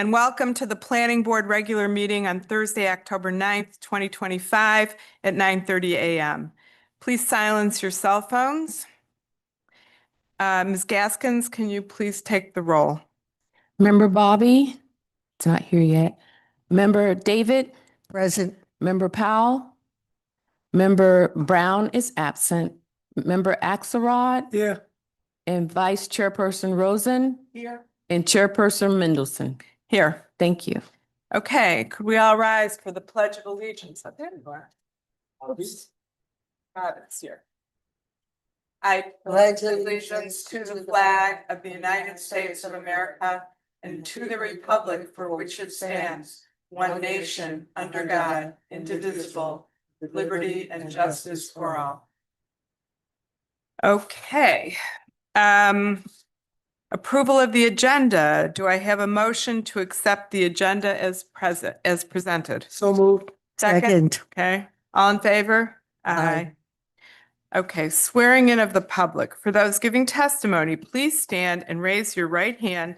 and welcome to the Planning Board regular meeting on Thursday, October 9th, 2025 at 9:30 a.m. Please silence your cell phones. Ms. Gaskins, can you please take the roll? Member Bobby, it's not here yet. Member David, Present. Member Powell, Member Brown is absent. Member Axelrod Here. and Vice Chairperson Rosen Here. and Chairperson Mendelson. Here. Thank you. Okay, could we all rise for the Pledge of Allegiance? Oh, there you are. Oops. It's here. I pledge allegiance to the flag of the United States of America and to the republic for which it stands, one nation, under God, indivisible, with liberty and justice for all. Okay. Approval of the agenda. Do I have a motion to accept the agenda as presented? So moved. Second. Okay, all in favor? Aye. Okay, swearing in of the public. For those giving testimony, please stand and raise your right hand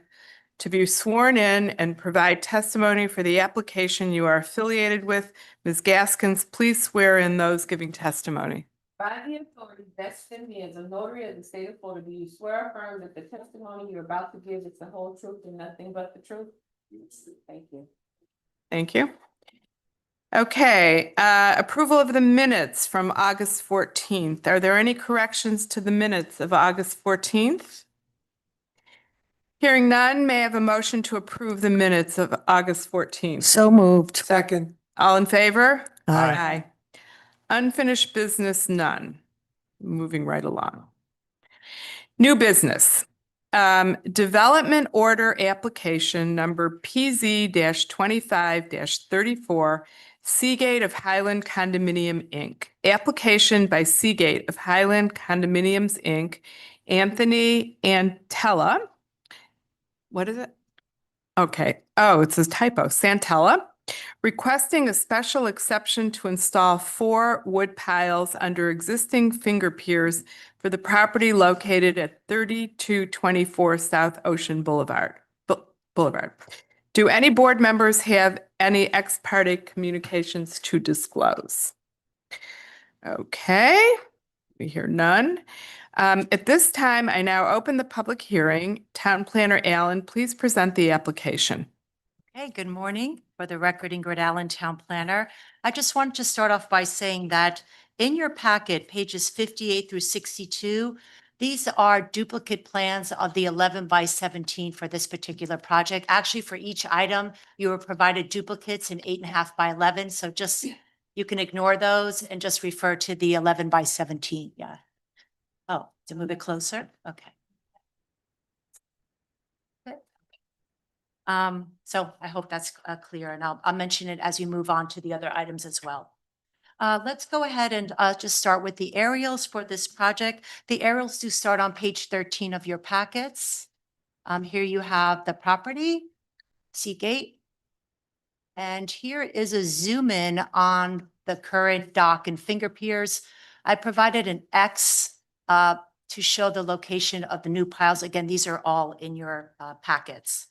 to be sworn in and provide testimony for the application you are affiliated with. Ms. Gaskins, please swear in those giving testimony. By the authority vested in me as a notary of the state of Florida, do you swear or affirm that the testimony you're about to give is the whole truth and nothing but the truth? Thank you. Thank you. Okay, approval of the minutes from August 14th. Are there any corrections to the minutes of August 14th? Hearing none, may I have a motion to approve the minutes of August 14th? So moved. Second. All in favor? Aye. Unfinished business, none. Moving right along. New business. Development order application number PZ-25-34, Seagate of Highland Condominium, Inc. Application by Seagate of Highland Condominiums, Inc. Anthony Antella. What is it? Okay. Oh, it's a typo. Santella. Requesting a special exception to install 4 wood piles under existing finger piers for the property located at 3224 South Ocean Boulevard. Do any board members have any ex parte communications to disclose? Okay, we hear none. At this time, I now open the public hearing. Town Planner Allen, please present the application. Hey, good morning. For the record, Ingrid Allen, Town Planner. I just wanted to start off by saying that in your packet, pages 58 through 62, these are duplicate plans of the 11 by 17 for this particular project. Actually, for each item, you were provided duplicates in 8.5 by 11. So just, you can ignore those and just refer to the 11 by 17. Yeah. Oh, to move it closer? Okay. So I hope that's clear, and I'll mention it as we move on to the other items as well. Let's go ahead and just start with the aerials for this project. The aerials do start on page 13 of your packets. Here you have the property, Seagate. And here is a zoom in on the current dock and finger piers. I provided an X to show the location of the new piles. Again, these are all in your packets.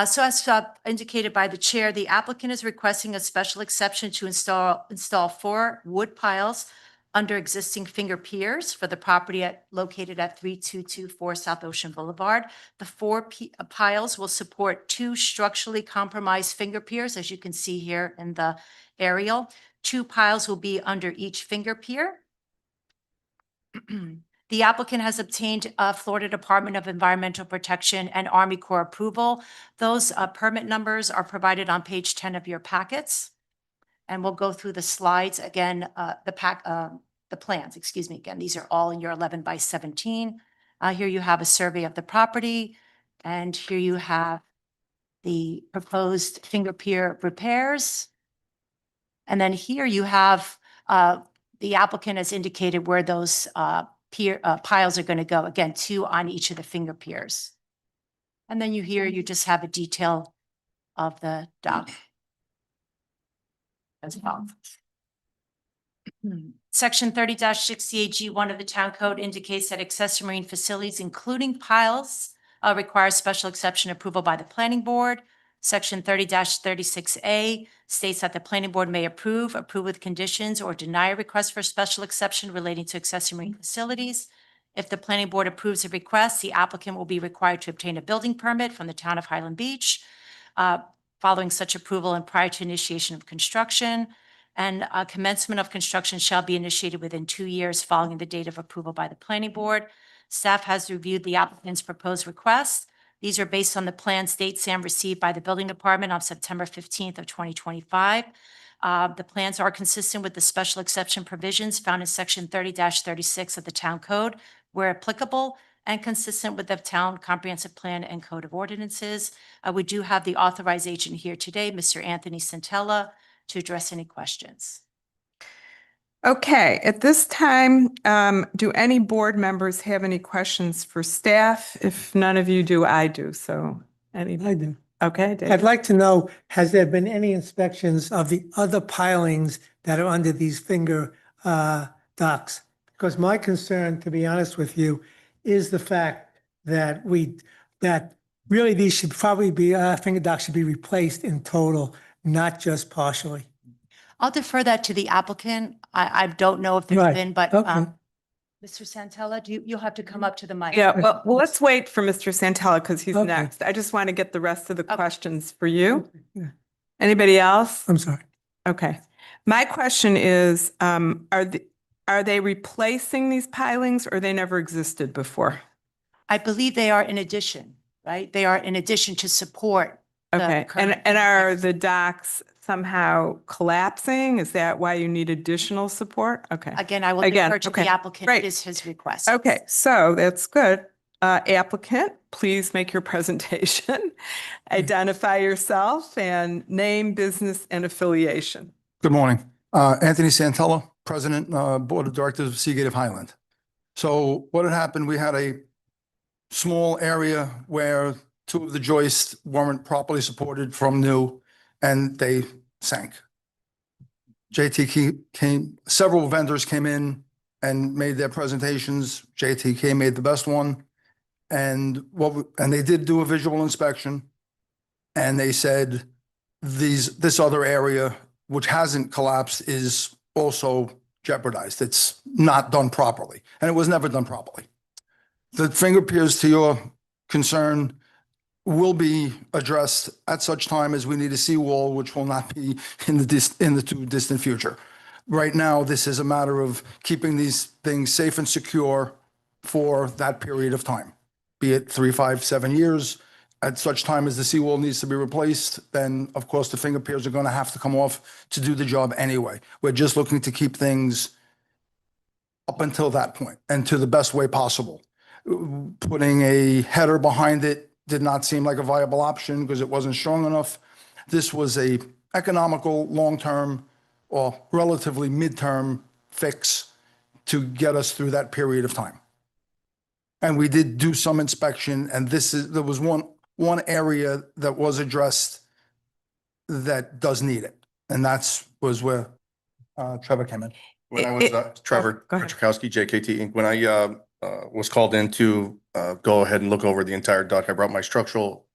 So as indicated by the chair, the applicant is requesting a special exception to install 4 wood piles under existing finger piers for the property located at 3224 South Ocean Boulevard. The 4 piles will support 2 structurally compromised finger piers, as you can see here in the aerial. 2 piles will be under each finger pier. The applicant has obtained Florida Department of Environmental Protection and Army Corps approval. Those permit numbers are provided on page 10 of your packets. And we'll go through the slides again, the plans, excuse me, again, these are all in your 11 by 17. Here you have a survey of the property, and here you have the proposed finger pier repairs. And then here you have the applicant has indicated where those piles are going to go. Again, 2 on each of the finger piers. And then you just have a detail of the dock as well. Section 30-68G1 of the Town Code indicates that accessory marine facilities, including piles, require special exception approval by the Planning Board. Section 30-36A states that the planning board may approve with conditions, or deny a request for special exception relating to accessory facilities. If the planning board approves a request, the applicant will be required to obtain a building permit from the town of Highland Beach following such approval and prior to initiation of construction. And commencement of construction shall be initiated within 2 years following the date of approval by the planning board. Staff has reviewed the applicant's proposed requests. These are based on the plans date Sam received by the building department on September 15th of 2025. The plans are consistent with the special exception provisions found in section 30-36 of the town code where applicable, and consistent with the town comprehensive plan and code of ordinances. We do have the authorized agent here today, Mr. Anthony Santella, to address any questions. Okay, at this time, do any board members have any questions for staff? If none of you do, I do, so any, I do. okay, Dave? I'd like to know, has there been any inspections of the other pilings that are under these finger docks? Because my concern, to be honest with you, is the fact that that really these should probably be, finger docks should be replaced in total, not just partially. I'll defer that to the applicant. I don't know if there's Right, been, but okay. Mr. Santella, you'll have to come up to the mic. Yeah, well, let's wait for Mr. Santella because he's Okay. next. I just want to get the rest of the Okay. questions for you. Yeah. Anybody else? I'm sorry. Okay. My question is, are they replacing these pilings or they never existed before? I believe they are in addition, right? They are in addition to support. the Okay, current- and are the docks somehow collapsing? Is that why you need additional support? Okay. Again, I will Again, defer to okay, the applicant. great. It is his request. Okay, so that's good. Applicant, please make your presentation. Identify yourself and name, business, and affiliation. Good morning. Anthony Santella, President, Board of Directors of Seagate of Highland. So what had happened, we had a small area where 2 of the joists weren't properly supported from new and they sank. JTK came, several vendors came in and made their presentations. JTK made the best one. And they did do a visual inspection. And they said, this other area, which hasn't collapsed, is also jeopardized. It's not done properly, and it was never done properly. The finger piers, to your concern, will be addressed at such time as we need a seawall, which will not be in the too distant future. Right now, this is a matter of keeping these things safe and secure for that period of time, be it 3, 5, 7 years. At such time as the seawall needs to be replaced, then of course the finger piers are going to have to come off to do the job anyway. We're just looking to keep things up until that point and to the best way possible. Putting a header behind it did not seem like a viable option because it wasn't strong enough. This was a economical, long-term, or relatively midterm fix to get us through that period of time. And we did do some inspection, and there was one area that was addressed that does need it, and was where Trevor came in. When I was Trevor go ahead. Petrikowski, JKT Inc., when I was called in to go ahead and look over the entire dock, I brought my structural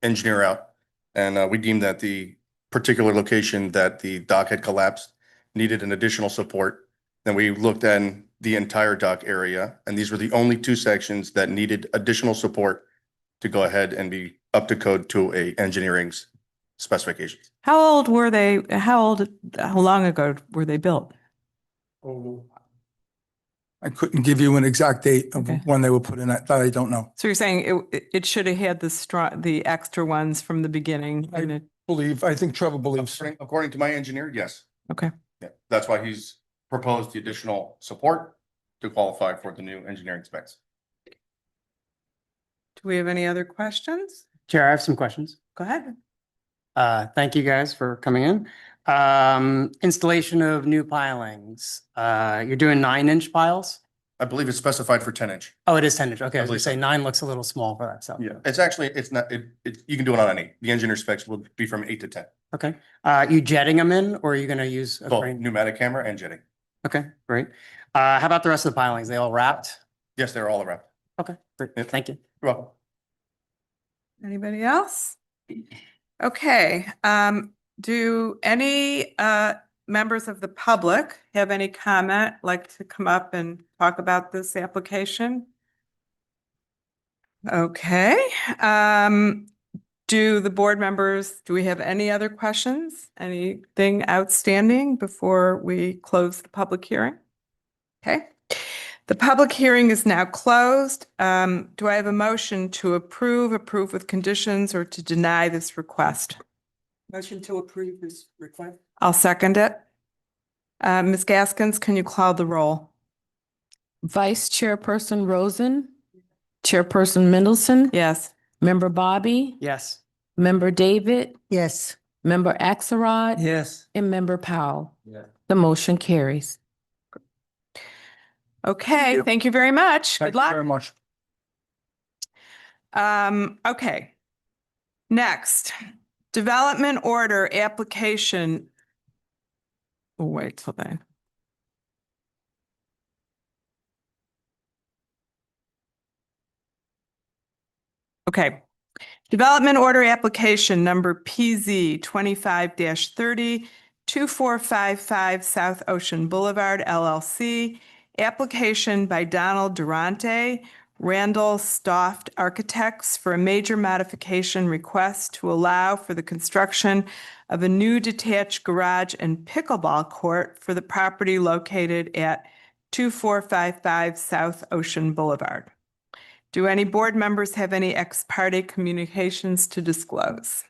engineer out, and we deemed that the particular location that the dock had collapsed needed an additional support. Then we looked at the entire dock area, and these were the only 2 sections that needed additional support to go ahead and be up to code to a engineering's specifications. How old were they? How long ago were they built? I couldn't give you an exact date of Okay. when they were put in. That I don't know. So you're saying it should have had the extra ones from the beginning? I- and it- I think Trevor believes. According to my engineer, yes. Okay. Yeah, that's why he's proposed the additional support to qualify for the new engineering specs. Do we have any other questions? Chair, I have some questions. Go ahead. Thank you guys for coming in. Installation of new pilings. You're doing 9-inch piles? I believe it's specified for 10-inch. Oh, it is 10-inch. Okay, I was gonna believe so. say 9 looks a little small for that, so. Yeah, it's actually, it's not, you can do it on any. The engineer specs will be from 8 to 10. Okay, you jetting them in, or are you gonna use a Both crane? pneumatic camera and jetting. Okay, great. How about the rest of the pilings? They all wrapped? Yes, they're all around. Okay, great. Yep. Thank you. You're welcome. Anybody else? Okay, do any members of the public have any comment, like to come up and talk about this application? Okay, do the board members, do we have any other questions? Anything outstanding before we close the public hearing? Okay, the public hearing is now closed. Do I have a motion to approve with conditions, or to deny this request? Motion to approve this request. I'll second it. Ms. Gaskins, can you call the roll? Vice Chairperson Rosen, Chairperson Mendelson. Yes. Member Bobby, Yes. Member David, Yes. Member Axelrod. Yes. And Member Powell. Yeah. The motion carries. Okay, you. thank you very much. Thank Good you very luck. much. Okay. Next, development order application. Oh, wait till then. Okay. Development order application number PZ 25-30, 2455 South Ocean Boulevard LLC. Application by Donald Durante, Randall Stoft Architects for a major modification request to allow for the construction of a new detached garage and pickleball court for the property located at 2455 South Ocean Boulevard. Do any board members have any ex parte communications to disclose?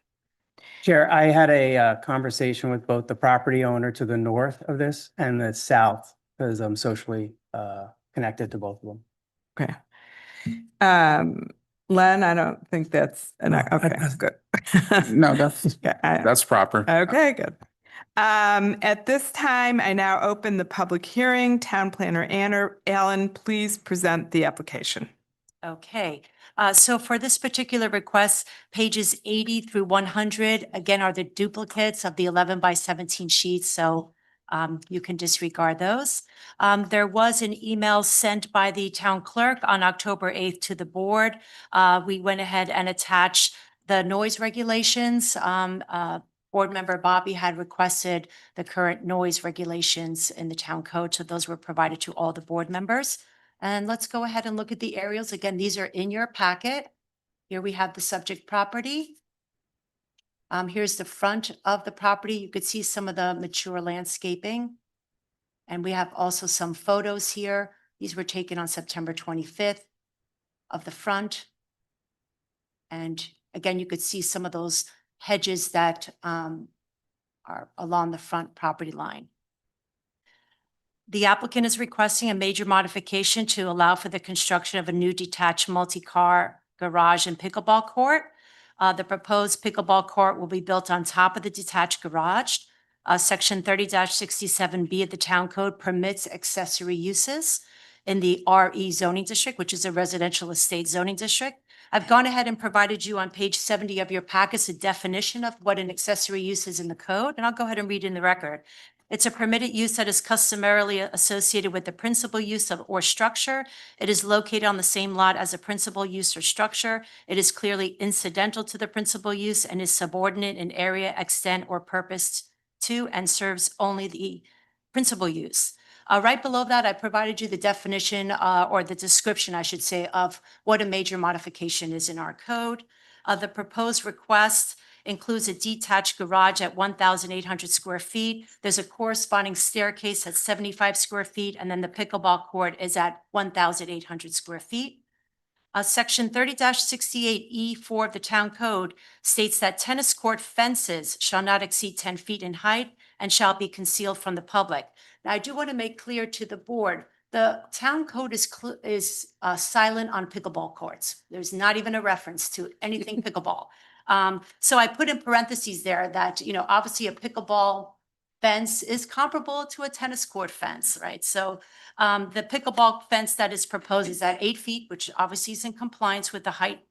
Chair, I had a conversation with both the property owner to the north of this and the south, because I'm socially connected to both of them. Okay. Len, I don't think that's, okay, good. No, that's, Yeah, that's proper. okay, good. At this time, I now open the public hearing. Town Planner Allen, please present the application. Okay, so for this particular request, pages 80 through 100, again, are the duplicates of the 11 by 17 sheets, so you can disregard those. There was an email sent by the town clerk on October 8th to the board. We went ahead and attached the noise regulations. Board member Bobby had requested the current noise regulations in the town code, so those were provided to all the board members. And let's go ahead and look at the aerials. Again, these are in your packet. Here we have the subject property. Here's the front of the property. You could see some of the mature landscaping. And we have also some photos here. These were taken on September 25th of the front. And again, you could see some of those hedges that are along the front property line. The applicant is requesting a major modification to allow for the construction of a new detached multi-car garage and pickleball court. The proposed pickleball court will be built on top of the detached garage. Section 30-67B of the town code permits accessory uses in the RE zoning district, which is a residential estate zoning district. I've gone ahead and provided you on page 70 of your packets a definition of what an accessory use is in the code, and I'll go ahead and read in the record. It's a permitted use that is customarily associated with the principal use of or structure. It is located on the same lot as a principal use or structure. It is clearly incidental to the principal use and is subordinate in area, extent, or purpose to and serves only the principal use. Right below that, I provided you the definition or the description, I should say, of what a major modification is in our code. The proposed request includes a detached garage at 1,800 square feet. There's a corresponding staircase at 75 square feet, and then the pickleball court is at 1,800 square feet. Section 30-68E4 of the town code states that tennis court fences shall not exceed 10 feet in height and shall be concealed from the public. Now, I do want to make clear to the board, the town code is silent on pickleball courts. There's not even a reference to anything pickleball. So I put in parentheses there that, obviously a pickleball fence is comparable to a tennis court fence, right? So the pickleball fence that is proposed is at 8 feet, which obviously is in compliance with the height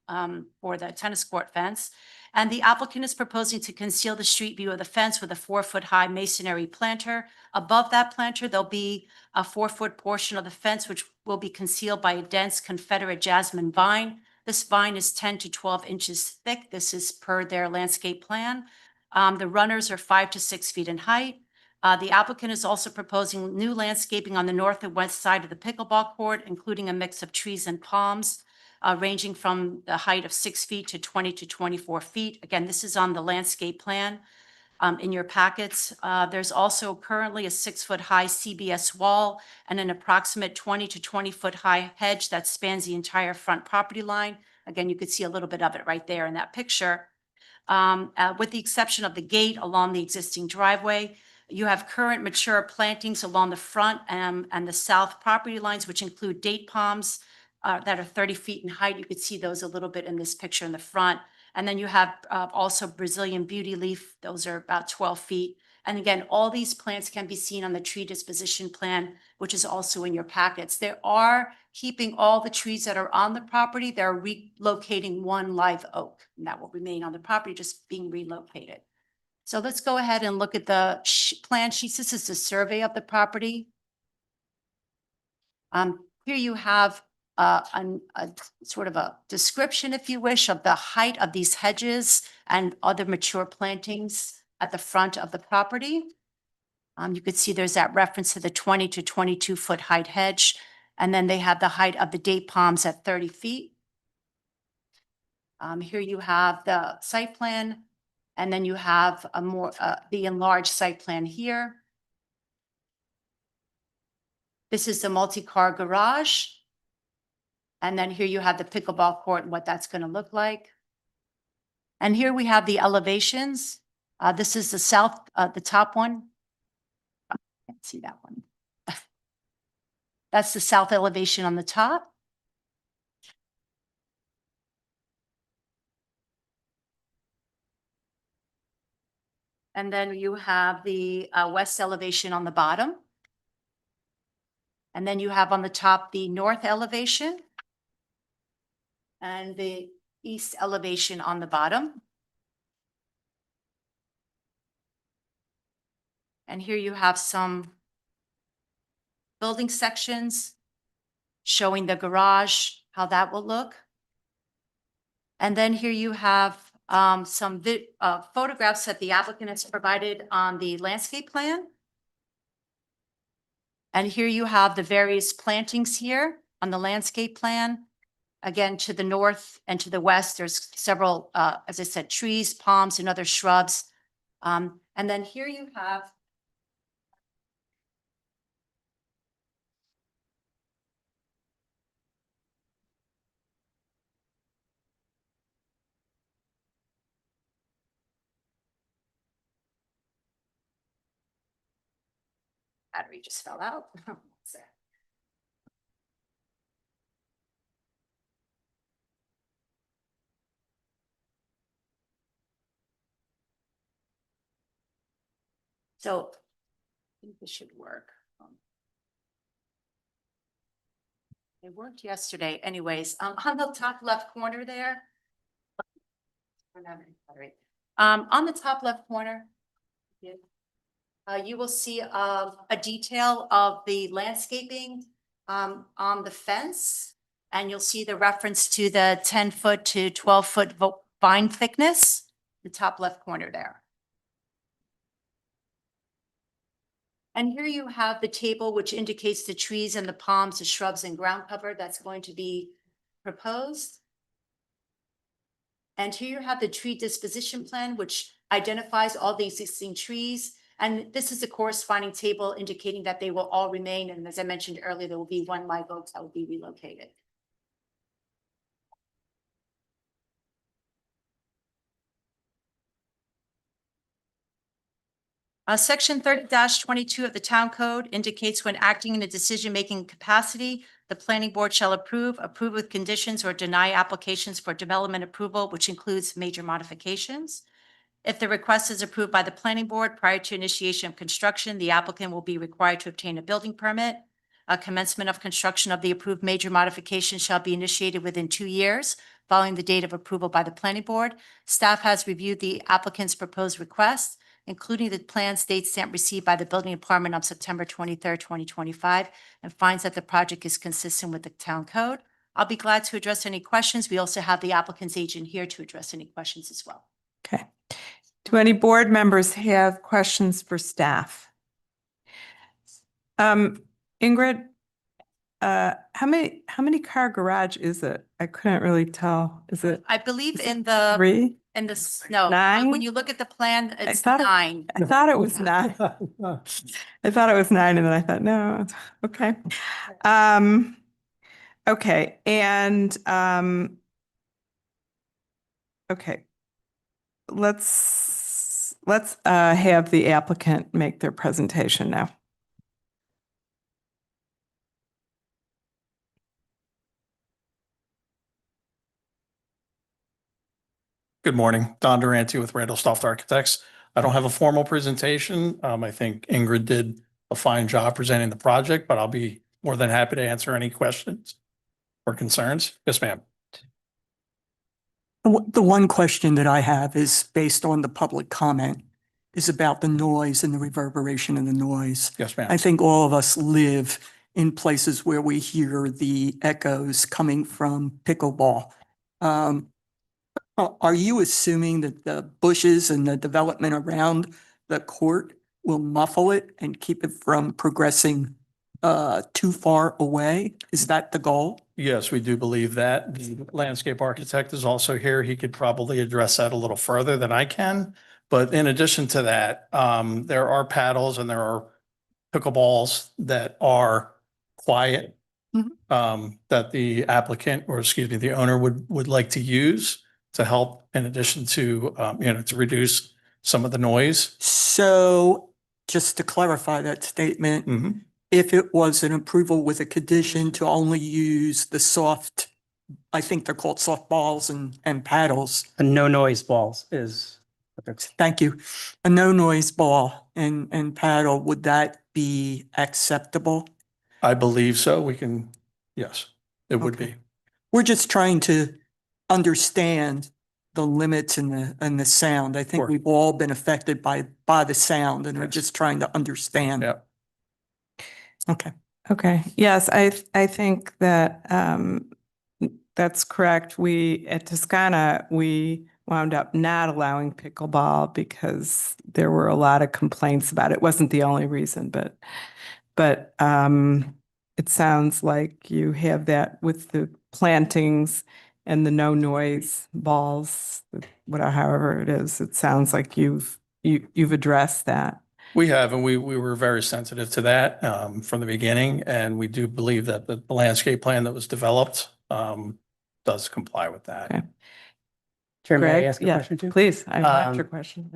for the tennis court fence. And the applicant is proposing to conceal the street view of the fence with a 4-foot-high masonry planter. Above that planter, there'll be a 4-foot portion of the fence, which will be concealed by a dense Confederate jasmine vine. This vine is 10 to 12 inches thick. This is per their landscape plan. The runners are 5 to 6 feet in height. The applicant is also proposing new landscaping on the north and west side of the pickleball court, including a mix of trees and palms, ranging from the height of 6 feet to 20 to 24 feet. Again, this is on the landscape plan in your packets. There's also currently a 6-foot-high CBS wall and an approximate 20 to 20-foot-high hedge that spans the entire front property line. Again, you could see a little bit of it right there in that picture. With the exception of the gate along the existing driveway, you have current mature plantings along the front and the south property lines, which include date palms that are 30 feet in height. You could see those a little bit in this picture in the front. And then you have also Brazilian beauty leaf. Those are about 12 feet. And again, all these plants can be seen on the tree disposition plan, which is also in your packets. They are keeping all the trees that are on the property. They're relocating one live oak, and that will remain on the property, just being relocated. So let's go ahead and look at the plan sheets. This is the survey of the property. Here you have a sort of a description, if you wish, of the height of these hedges and other mature plantings at the front of the property. You could see there's that reference to the 20 to 22-foot height hedge. And then they have the height of the date palms at 30 feet. Here you have the site plan. And then you have a more, the enlarged site plan here. This is the multi-car garage. And then here you have the pickleball court and what that's going to look like. And here we have the elevations. This is the south, the top one. I can't see that one. That's the south elevation on the top. And then you have the west elevation on the bottom. And then you have on the top the north elevation and the east elevation on the bottom. And here you have some building sections showing the garage, how that will look. And then here you have some photographs that the applicant has provided on the landscape plan. And here you have the various plantings here on the landscape plan. Again, to the north and to the west, there's several, as I said, trees, palms, and other shrubs. And then here you have battery just fell out. So I think this should work. It worked yesterday anyways. On the top left corner there. On the top left corner, you will see a detail of the landscaping on the fence. And you'll see the reference to the 10-foot to 12-foot vine thickness, the top left corner there. And here you have the table which indicates the trees and the palms, the shrubs and ground cover that's going to be proposed. And here you have the tree disposition plan, which identifies all the existing trees. And this is a corresponding table indicating that they will all remain. And as I mentioned earlier, there will be one live oak that will be relocated. Section 30-22 of the Town Code indicates when acting in a decision-making capacity, the planning board shall approve with conditions, or deny applications for development approval, which includes major modifications. If the request is approved by the planning board prior to initiation of construction, the applicant will be required to obtain a building permit. A commencement of construction of the approved major modification shall be initiated within 2 years following the date of approval by the planning board. Staff has reviewed the applicant's proposed request, including the plans date stamp received by the building department on September 23rd, 2025, and finds that the project is consistent with the town code. I'll be glad to address any questions. We also have the applicant's agent here to address any questions as well. Okay. Do any board members have questions for staff? Ingrid, how many car garage is it? I couldn't really tell. Is it I believe in the, three? no, Nine? when you look at the plan, it's thought it- 9. I thought it was nine. I thought it was nine and then I thought, no, okay. Okay, and, okay. Let's have the applicant make their presentation now. Good morning, Don Durante with Randall Stoft Architects. I don't have a formal presentation. I think Ingrid did a fine job presenting the project, but I'll be more than happy to answer any questions or concerns. Yes, ma'am. The one question that I have is based on the public comment is about the noise and the reverberation of the noise. Yes, ma'am. I think all of us live in places where we hear the echoes coming from pickleball. Are you assuming that the bushes and the development around the court will muffle it and keep it from progressing too far away? Is that the goal? Yes, we do believe that. The landscape architect is also here. He could probably address that a little further than I can. But in addition to that, there are paddles and there are pickleballs that are quiet, that the applicant, or excuse me, the owner would like to use to help in addition to, to reduce some of the noise. So just to clarify that statement, Mhm. if it was an approval with a condition to only use the soft, I think they're called soft balls and paddles. And no noise balls is. what they're- Thank you. A no noise ball and paddle, would that be acceptable? I believe so. We can, yes, it would Okay. be. We're just trying to understand the limits and the sound. I think Sure. we've all been affected by the sound and we're Yes. just trying to understand. Yeah. Okay. Okay, yes, I think that that's correct. We, at Toscana, we wound up not allowing pickleball because there were a lot of complaints about it. It wasn't the only reason, but it sounds like you have that with the plantings and the no noise balls, whatever, however it is. It sounds like you've addressed that. We have, and we were very sensitive to that from the beginning, and we do believe that the landscape plan that was developed does comply with that. Okay. Chair, may I Greg? ask a Yeah, question too? please, I want Um, your question.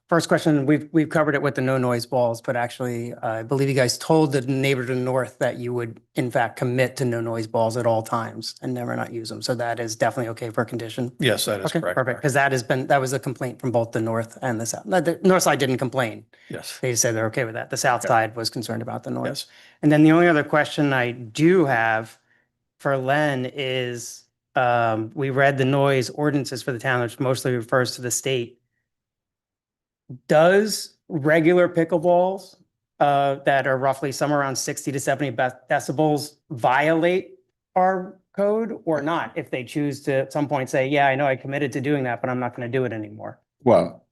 First question, we've covered it with the no noise balls, but actually, I believe you guys told the neighbor to the north that you would in fact commit to no noise balls at all times and never not use them. So that is definitely okay for a condition. Yes, that is Okay, correct. perfect. Because that was a complaint from both the north and the south. The north side didn't complain. Yes, They said they're okay with that. The south Yeah. side was concerned about the noise. yes. And then the only other question I do have for Len is, we read the noise ordinances for the town, which mostly refers to the state. Does regular pickleballs, that are roughly somewhere around 60 to 70 decibels violate our code or not? If they choose to at some point say, yeah, I know I committed to doing that, but I'm not going to do it anymore. Well,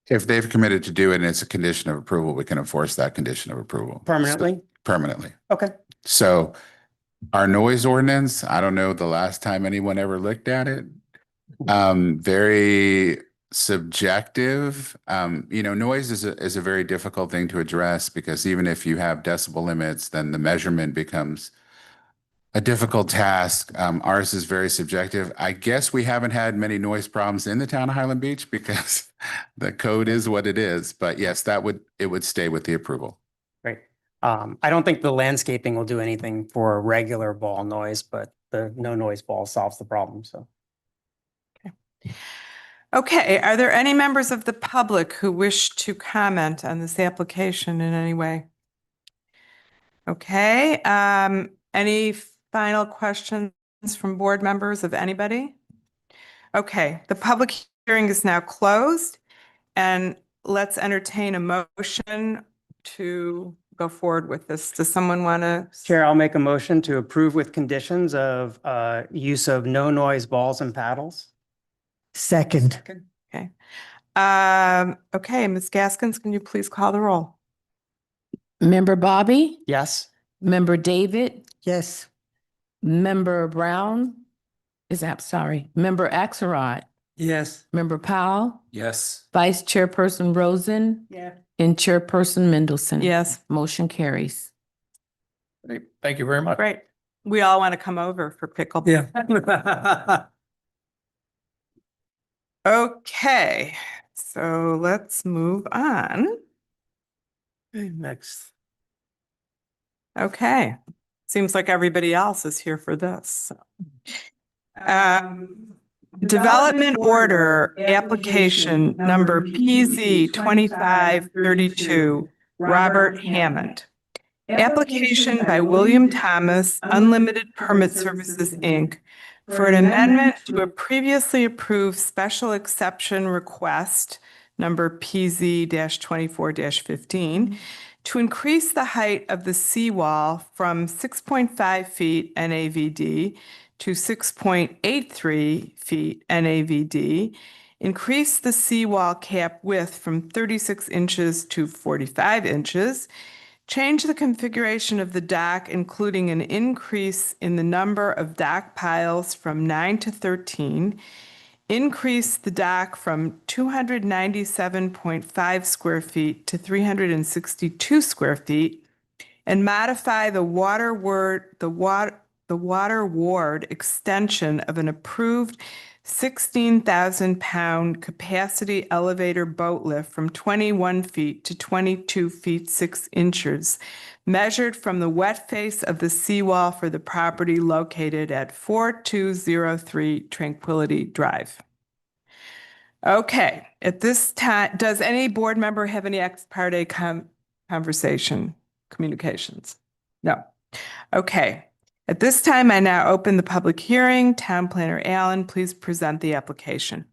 if they've committed to do it and it's a condition of approval, we can enforce that condition of approval. Permanently? Permanently. Okay. So our noise ordinance, I don't know the last time anyone ever looked at it. Very subjective. Noise is a very difficult thing to address because even if you have decibel limits, then the measurement becomes a difficult task. Ours is very subjective. I guess we haven't had many noise problems in the town of Highland Beach because the code is what it is. But yes, it would stay with the approval. Great. I don't think the landscaping will do anything for a regular ball noise, but the no noise ball solves the problem, so. Okay, are there any members of the public who wish to comment on this application in any way? Okay, any final questions from board members of anybody? Okay, the public hearing is now closed and let's entertain a motion to go forward with this. Does someone want to? Chair, I'll make a motion to approve with conditions of use of no noise balls and paddles. Second. Okay. Okay, Ms. Gaskins, can you please call the roll? Member Bobby, Yes? Member David, Yes. Member Brown Member Axelrod, Yes. Member Powell, Yes. Vice Chairperson Rosen, Yeah. and Chairperson Mendelson. Yes, Motion carries. Great. Thank you very much. great. We all want to come over for pickleball. Yeah. Okay, so let's move on. Next. Okay, seems like everybody else is here for this. Development order application number PZ 2532, Robert Hammond. Application by William Thomas Unlimited Permit Services, Inc. for an amendment to a previously approved special exception request number PZ 24-15 to increase the height of the seawall from 6.5 feet NAVD to 6.83 feet NAVD, increase the seawall cap width from 36 inches to 45 inches, change the configuration of the dock, including an increase in the number of dock piles from 9 to 13, increase the dock from 297.5 square feet to 362 square feet, and modify the water ward extension of an approved 16,000-pound capacity elevator boat lift from 21 feet to 22 feet 6 inches, measured from the wet face of the seawall for the property located at 4203 Tranquility Drive. Okay, at this time, does any board member have any ex parte communications? No. Okay. At this time, I now open the public hearing. Town Planner Allen, please present the application.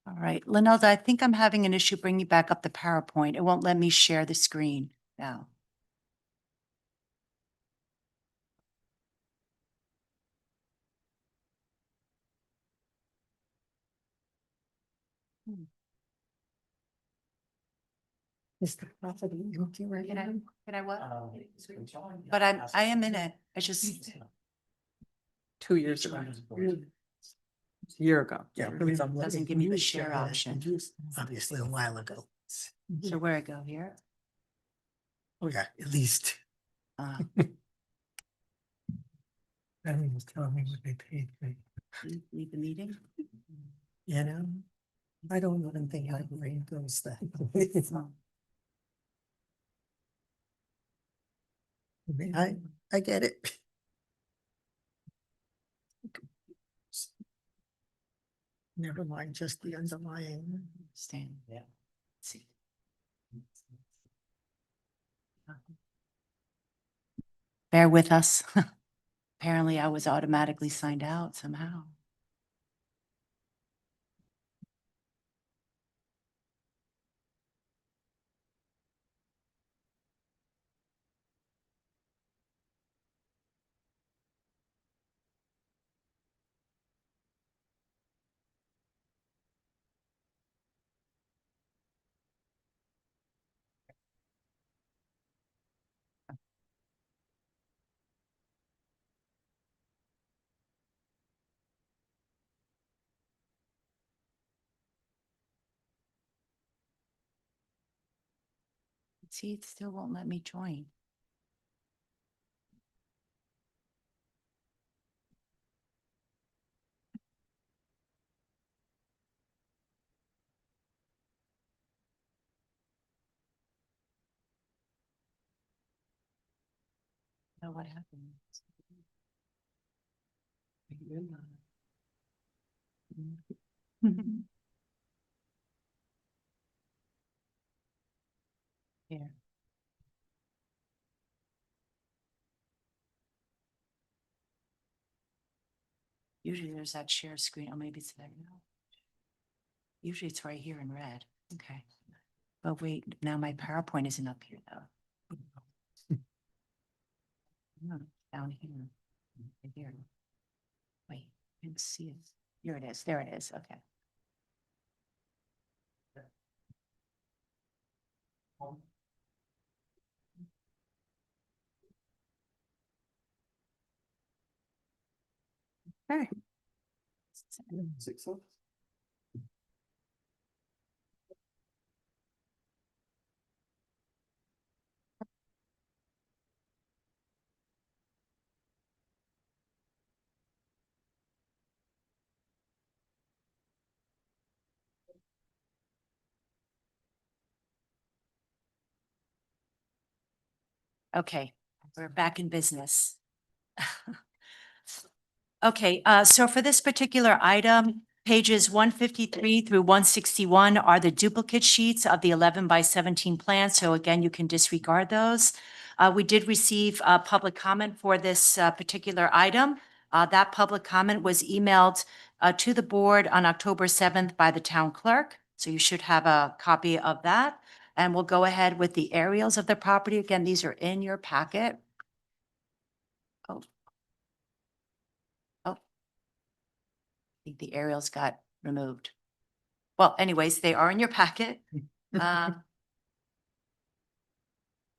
All right, Linelda, I think I'm having an issue bringing back up the PowerPoint. It won't let me share the screen now. Is the property empty right Can I, now? can I what? But I am in it. I just, 2 years ago. A year ago. Yeah. Doesn't give me the share option. Obviously a while ago. so where I go here? Oh, yeah, at least. Uh, That was telling me what they paid me. leave the meeting? You know, I don't even think my brain goes that. I get it. Never mind, just the underlying. Stand. Yeah. See. Bear with us. Apparently I was automatically signed out somehow. See, it still won't let me join. Know what happened? Here. Usually there's that share screen, or maybe it's there now. Usually it's right here in red. Okay. But wait, now my PowerPoint isn't up here though. Down here. Right here. Wait, I didn't see it. Here it is. There it is. Okay. Okay. Okay, we're back in business. Okay, so for this particular item, pages 153 through 161 are the duplicate sheets of the 11 by 17 plan. So again, you can disregard those. We did receive public comment for this particular item. That public comment was emailed to the board on October 7th by the town clerk. So you should have a copy of that. And we'll go ahead with the aerials of the property. Again, these are in your packet. Oh. Oh. I think the aerials got removed. Well, anyways, they are in your packet.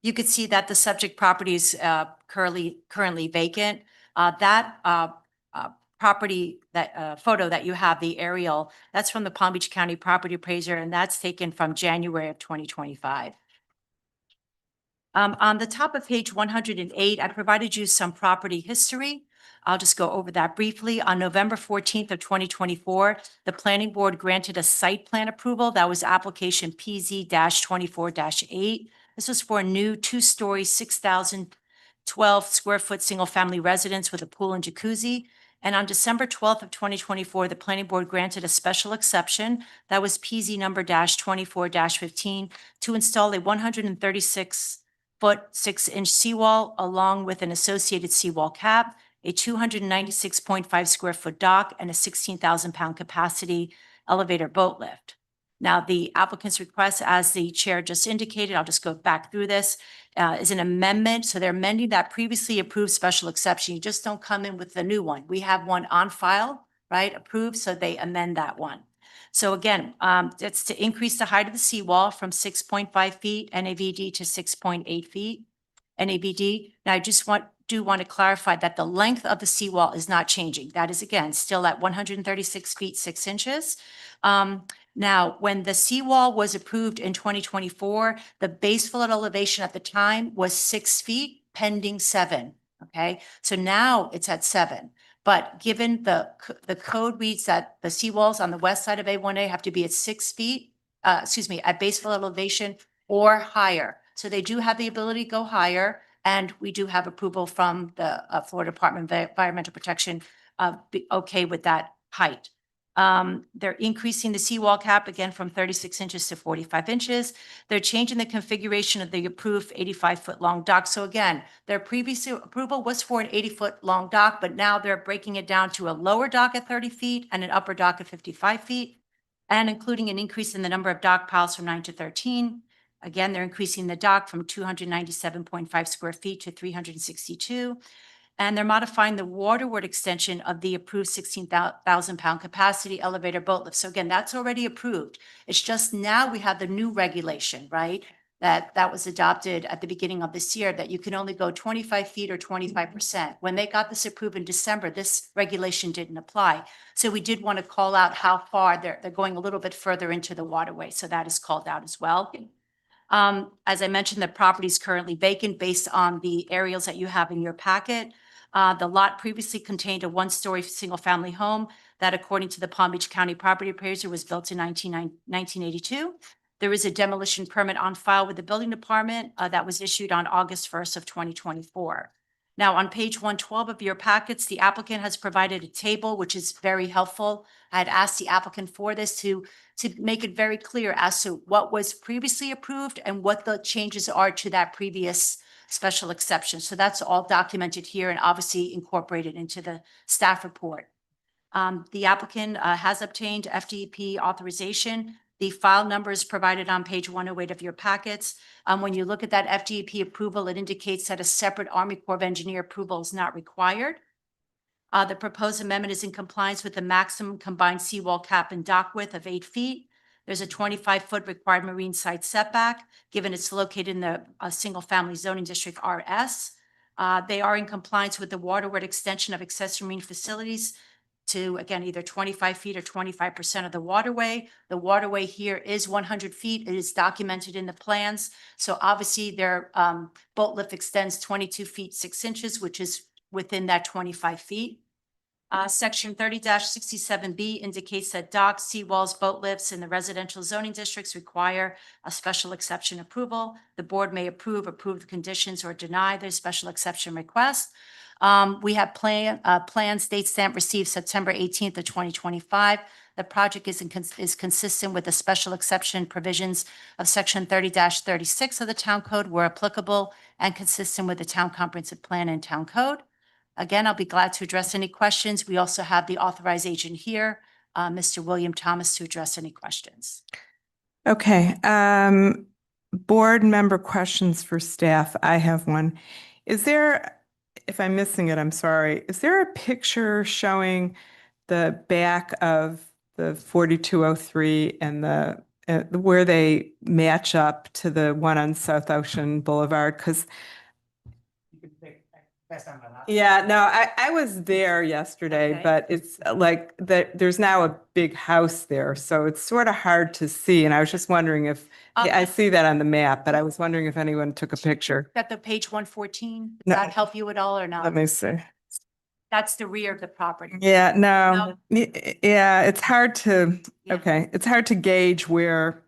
You could see that the subject property is currently vacant. That property, that photo that you have, the aerial, that's from the Palm Beach County Property Appraiser, and that's taken from January of 2025. On the top of page 108, I provided you some property history. I'll just go over that briefly. On November 14th of 2024, the planning board granted a site plan approval. That was application PZ-24-8. This was for a new two-story, 6,012 square foot single-family residence with a pool and jacuzzi. And on December 12th of 2024, the planning board granted a special exception. That was PZ number -24-15 to install a 136-foot 6-inch seawall along with an associated seawall cap, a 296.5 square foot dock, and a 16,000 pound capacity elevator boat lift. Now, the applicant's request, as the chair just indicated, I'll just go back through this, is an amendment. So they're amending that previously approved special exception. You just don't come in with the new one. We have one on file, right, approved, so they amend that one. So again, it's to increase the height of the seawall from 6.5 feet NAVD to 6.8 feet NAVD. Now, I just want to clarify that the length of the seawall is not changing. That is, again, still at 136 feet, 6 inches. Now, when the seawall was approved in 2024, the base flood elevation at the time was 6 feet, pending 7. Okay, so now it's at 7. But given the code reads that the seawalls on the west side of A1A have to be at 6 feet, at base flood elevation or higher. So they do have the ability to go higher, and we do have approval from the Florida Department of Environmental Protection, okay with that height. They're increasing the seawall cap again from 36 inches to 45 inches. They're changing the configuration of the approved 85-foot long dock. So again, their previous approval was for an 80-foot long dock, but now they're breaking it down to a lower dock at 30 feet and an upper dock at 55 feet, and including an increase in the number of dock piles from 9 to 13. Again, they're increasing the dock from 297.5 square feet to 362. And they're modifying the waterward extension of the approved 16,000 pound capacity elevator boat lift. So again, that's already approved. It's just now we have the new regulation, right? That was adopted at the beginning of this year, that you can only go 25 feet or 25%. When they got this approved in December, this regulation didn't apply. So we did want to call out how far they're going a little bit further into the waterway. So that is called out as well. As I mentioned, the property is currently vacant based on the aerials that you have in your packet. The lot previously contained a one-story single-family home that, according to the Palm Beach County Property Appraiser, was built in 1982. There is a demolition permit on file with the building department that was issued on August 1st of 2024. Now, on page 112 of your packets, the applicant has provided a table, which is very helpful. I had asked the applicant for this to make it very clear as to what was previously approved and what the changes are to that previous special exception. So that's all documented here and obviously incorporated into the staff report. The applicant has obtained FDP authorization The file number is provided on page 108 of your packets. When you look at that FDP approval, it indicates that a separate Army Corps of Engineer approval is not required. The proposed amendment is in compliance with the maximum combined seawall cap and dock width of 8 feet. There's a 25-foot required marine site setback, given it's located in the single-family zoning district RS. They are in compliance with the waterward extension of accessory marine facilities to, again, either 25 feet or 25% of the waterway. The waterway here is 100 feet. It is documented in the plans. So obviously their boat lift extends 22 feet 6 inches, which is within that 25 feet. Section 30-67B indicates that docks, seawalls, boat lifts in the residential zoning districts require a special exception approval. The board may approve the conditions or deny their special exception request. We have plans, date stamp received September 18th of 2025. The project is consistent with the special exception provisions of section 30-36 of the town code where applicable and consistent with the town comprehensive plan and town code. Again, I'll be glad to address any questions. We also have the authorized agent here, Mr. William Thomas, to address any questions. Okay, board member questions for staff. I have one. Is there, if I'm missing it, I'm sorry. Is there a picture showing the back of the 4203 and the where they match up to the one on South Ocean Boulevard? Because yeah, no, I was there yesterday, Okay. but it's like there's now a big house there, so it's sort of hard to see. And I was just wondering if I see that on the map, but I was wondering if anyone took a picture. Got the page 114? Does No. that help you at all or Let not? me see. That's the rear of the property. Yeah, no, yeah, it's hard to, Yeah. okay, it's hard to gauge where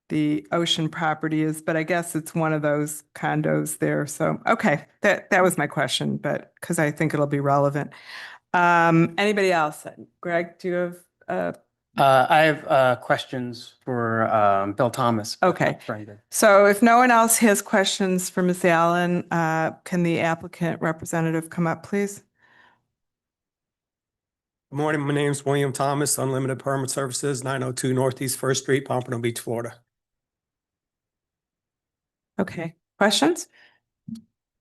the ocean property is, but I guess it's one of those condos there. So, okay, that was my question, but because I think it'll be relevant. Anybody else? Greg, do you have, I have questions for Bill Thomas. Okay. Brandon. so if no one else has questions for Ms. Allen, can the applicant representative come up, please? Good morning. My name's William Thomas, Unlimited Permit Services, 902 Northeast First Street, Pompano Beach, Florida. Okay, questions?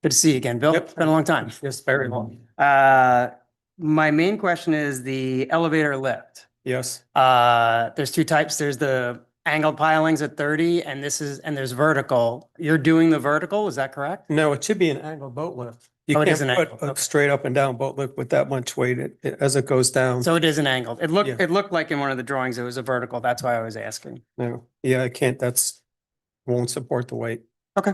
Good to see you again, Bill. Yep. It's been a long time. Yes, very long. My main question is the elevator lift. Yes, There's two types. There's the angled pilings at 30 and there's vertical. You're doing the vertical, is that correct? no, it should be an angled boat lift. You Oh, it can't is an put angled, a okay. straight up and down boat lift with that much weight as it goes down. So it is an angled. Yeah. It looked like in one of the drawings it was a vertical. That's why I was asking. No, yeah, I can't, won't support the weight. Okay.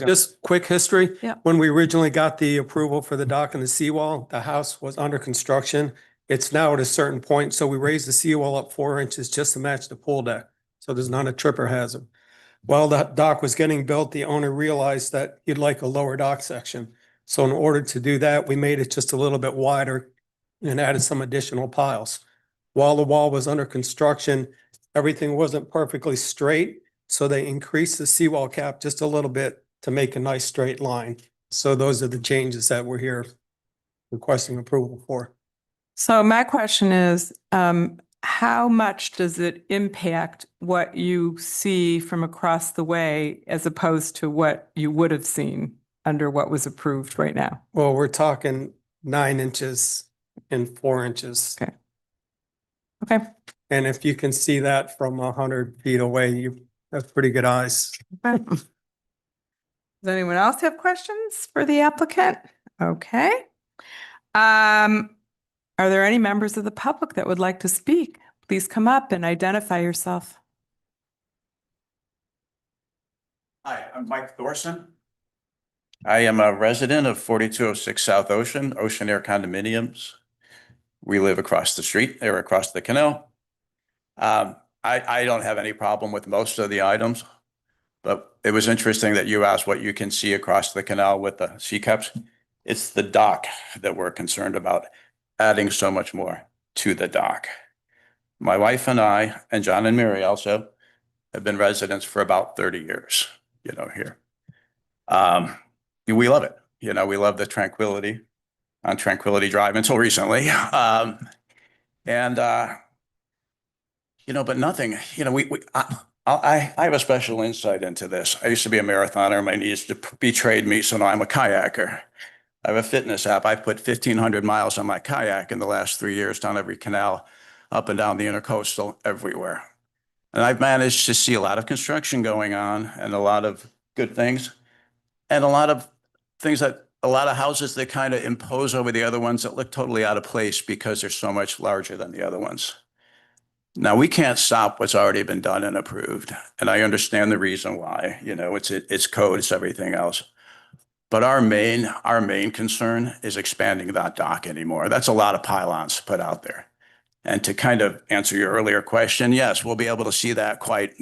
Just quick history. Yeah. When we originally got the approval for the dock and the seawall, the house was under construction. It's now at a certain point, so we raised the seawall up 4 inches just to match the pool deck. So there's not a tripper hazard. While the dock was getting built, the owner realized that he'd like a lower dock section. So in order to do that, we made it just a little bit wider and added some additional piles. While the wall was under construction, everything wasn't perfectly straight. So they increased the seawall cap just a little bit to make a nice straight line. So those are the changes that we're here requesting approval for. So my question is, how much does it impact what you see from across the way as opposed to what you would have seen under what was approved right now? Well, we're talking 9 inches and 4 inches. Okay. Okay. And if you can see that from 100 feet away, you have pretty good eyes. Does anyone else have questions for the applicant? Okay. Are there any members of the public that would like to speak? Please come up and identify yourself. Hi, I'm Mike Thorson. I am a resident of 4206 South Ocean, Ocean Air Condominiums. We live across the street, they're across the canal. I don't have any problem with most of the items, but it was interesting that you asked what you can see across the canal with the sea caps. It's the dock that we're concerned about, adding so much more to the dock. My wife and I, and John and Mary also, have been residents for about 30 years, here. We love it. We love the tranquility on Tranquility Drive until recently. but nothing, I have a special insight into this. I used to be a marathoner. My knees betrayed me, so now I'm a kayaker. I have a fitness app. I put 1,500 miles on my kayak in the last 3 years down every canal, up and down the intercoastal, everywhere. And I've managed to see a lot of construction going on and a lot of good things and a lot of things that a lot of houses that kind of impose over the other ones that look totally out of place because they're so much larger than the other ones. Now, we can't stop what's already been done and approved. And I understand the reason why, it's code, it's everything else. But our main concern is expanding that dock anymore. That's a lot of pylons put out there. And to kind of answer your earlier question, yes, we'll be able to see that quite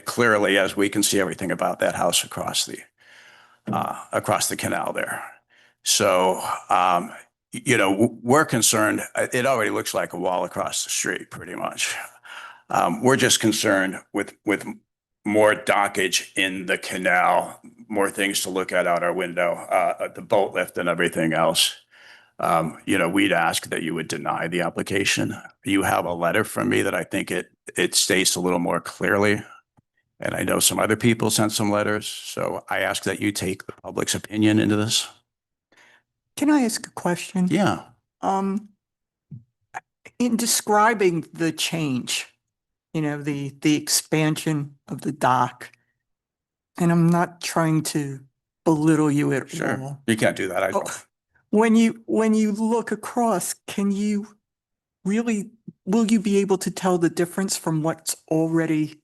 clearly as we can see everything about that house across the canal there. So, we're concerned. It already looks like a wall across the street, pretty much. We're just concerned with more dockage in the canal, more things to look at out our window, the boat lift and everything else. We'd ask that you would deny the application. You have a letter from me that I think it states a little more clearly. And I know some other people sent some letters. So I ask that you take the public's opinion into this. Can I ask a question? Yeah. In describing the change, the expansion of the dock, and I'm not trying to belittle you at Sure. all. You can't do that. I Oh, don't. When you look across, will you be able to tell the difference from what's already,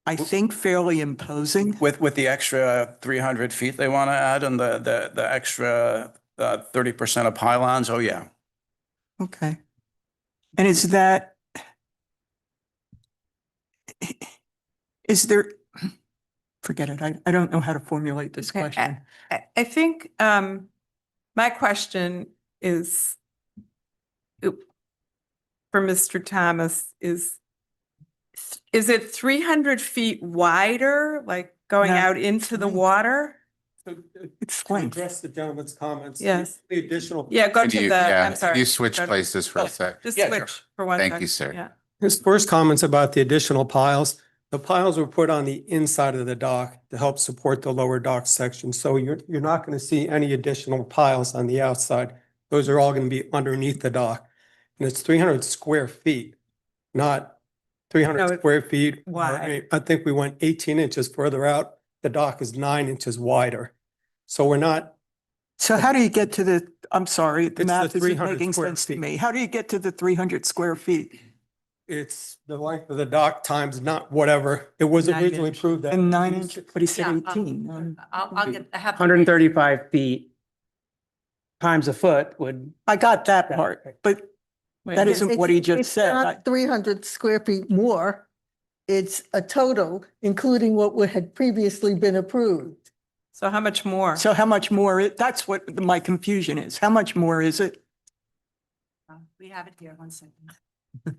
I think, fairly imposing? With the extra 300 feet they want to add and the extra 30% of pylons. Oh, yeah. Okay. And is there, forget it. I don't know how to formulate this Okay, question. I think my question is for Mr. Thomas is it 300 feet wider, like going No, out into the length. water? It's To length. address the gentleman's comments. Yes. The additional. Yeah, go Can to you- the, yeah, I'm can sorry. you switch Go to- places for a sec? Just Yeah, switch sure. for one Thank second. you, sir. Yeah. His first comments about the additional piles, the piles were put on the inside of the dock to help support the lower dock section. So you're not going to see any additional piles on the outside. Those are all going to be underneath the dock. And it's 300 square feet, not 300 No, it's square feet. wide. I think we went 18 inches further out. The dock is 9 inches wider. So we're not, So how do you get to I'm sorry, the It's the math isn't 300 making square sense to feet. me. How do you get to the 300 square feet? it's the length of the dock times not whatever. It was 9 originally inch. proved that. And 9 inch, but he said Yeah, 18. I have. 135 feet times a foot would, I got that part, but that Wait, isn't what he just said. I- 300 square feet more. It's a total, including what had previously been approved. So how much more? So how much more, that's what my confusion is. How much more is it? We have it here, 1 second.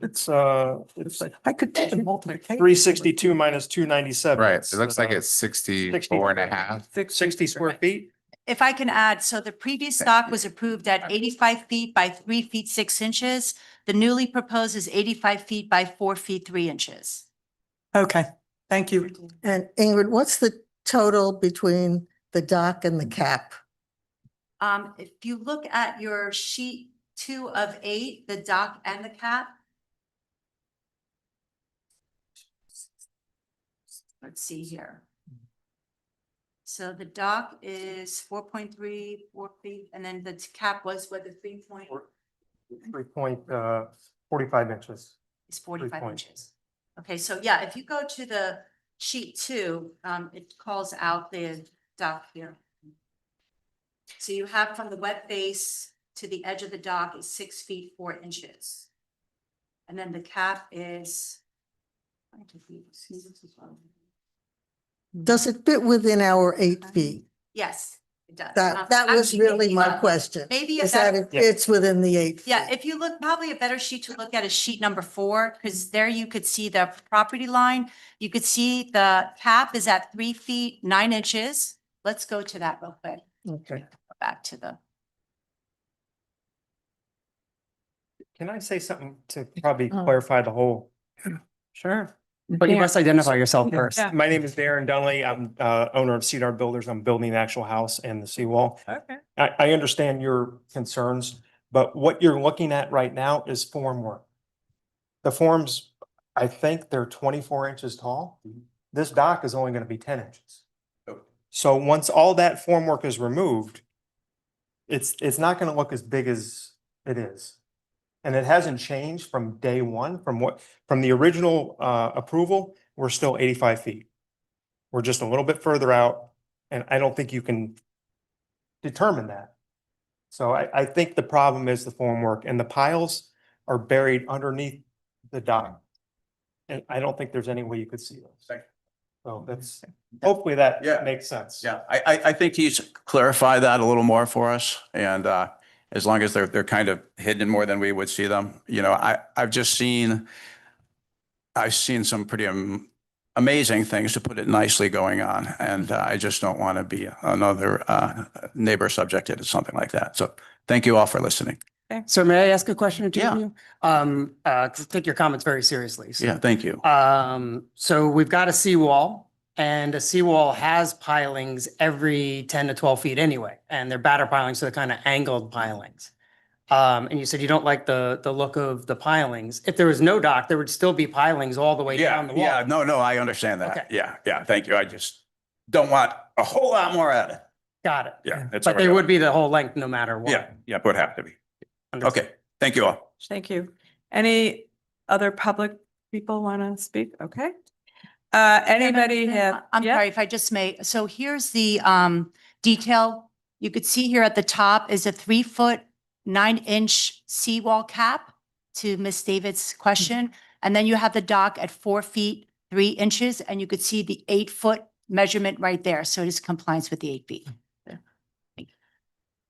It's I could take the multiplication. 362 minus 297. Right. It looks like it's 64 and a half. 60 square feet. If I can add, so the previous dock was approved at 85 feet by 3 feet 6 inches. The newly proposed is 85 feet by 4 feet 3 inches. Okay, thank you. And Ingrid, what's the total between the dock and the cap? If you look at your sheet 2 of 8, the dock and the cap. Let's see here. So the dock is 4.34 feet, and then the cap was what, the 3 point 3.45 inches. is 45 point. inches. Okay, so yeah, if you go to the sheet 2, it calls out the dock here. So you have from the wet base to the edge of the dock is 6 feet 4 inches. And then the cap is. Does it fit within our 8 feet? Yes, it does. That was Actually, really maybe my not. question. Maybe a Is that better, it fits within the 8 feet? yeah, if you look, probably a better sheet to look at is sheet number 4, because there you could see the property line. You could see the cap is at 3 feet 9 inches. Let's go to that real quick. Okay. Go back to the. Can I say something to probably Oh. clarify the whole Sure. But you Dar- must identify yourself first. Yeah. My name is Darren Dunley. I'm owner of Cedar Builders. I'm building the actual house and the seawall. Okay. I understand your concerns, but what you're looking at right now is form work. The forms, I think they're 24 inches tall. This dock is only going to be 10 inches. So once all that form work is removed, it's not going to look as big as it is. And it hasn't changed from day one, from the original approval, we're still 85 feet. We're just a little bit further out, and I don't think you can determine that. So I think the problem is the formwork, and the piles are buried underneath the dock. And I don't think there's any way you could see those. So that's, hopefully that Yeah. makes sense. Yeah, I think he's clarified that a little more for us, and as long as they're kind of hidden more than we would see them, you know, I've seen some pretty amazing things, to put it nicely, going on, and I just don't want to be another neighbor subjected to something like that. So thank you all for listening. So may I ask a question or two Yeah. of you? 'Cause I take your comments very seriously. So, Yeah, thank you. So we've got a seawall, and a seawall has pilings every 10 to 12 feet anyway, and they're batter pilings, so they're kind of angled pilings. And you said you don't like the look of the pilings. If there was no dock, there would still be pilings all the way Yeah, down the wall. yeah, no, I understand Okay. that. Yeah, thank you. I just don't want a whole lot more at it. Got it. Yeah, it's But they already- would be the whole length no matter what. Yeah, it would have to be. Understood. Okay, thank you all. Thank you. Any other public people want to speak? Okay. Anybody have? I'm yeah? sorry if I just may. So here's the detail. You could see here at the top is a 3-foot, 9-inch seawall cap, to Miss David's question. And then you have the dock at 4 feet, 3 inches, and you could see the 8-foot measurement right there. So it is compliance with the 8 feet.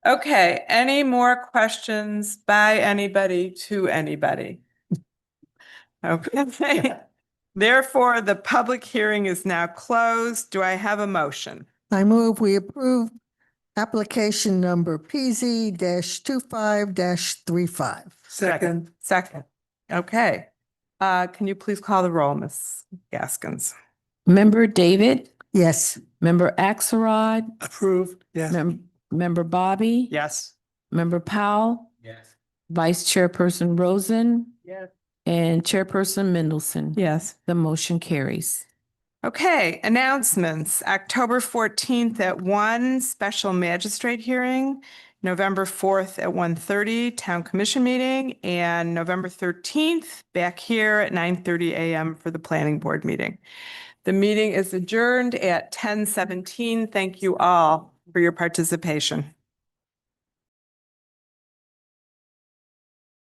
Okay, any more questions by anybody to anybody? Okay. Therefore, the public hearing is now closed. Do I have a motion? I move we approve application number PZ 25-35. Second, Second. Okay. Can you please call the roll, Ms. Gaskins? Member David, Yes. Member Axelrod, approved, yes. Member Bobby. Yes. Member Powell, Yes. Vice Chairperson Rosen, Yes. and Chairperson Mendelson. Yes. The motion carries. Okay, announcements. October 14th at 1, special magistrate hearing. November 4th at 1:30, town commission meeting, and November 13th, back here at 9:30 a.m. for the planning board meeting. The meeting is adjourned at 10:17. Thank you all for your participation.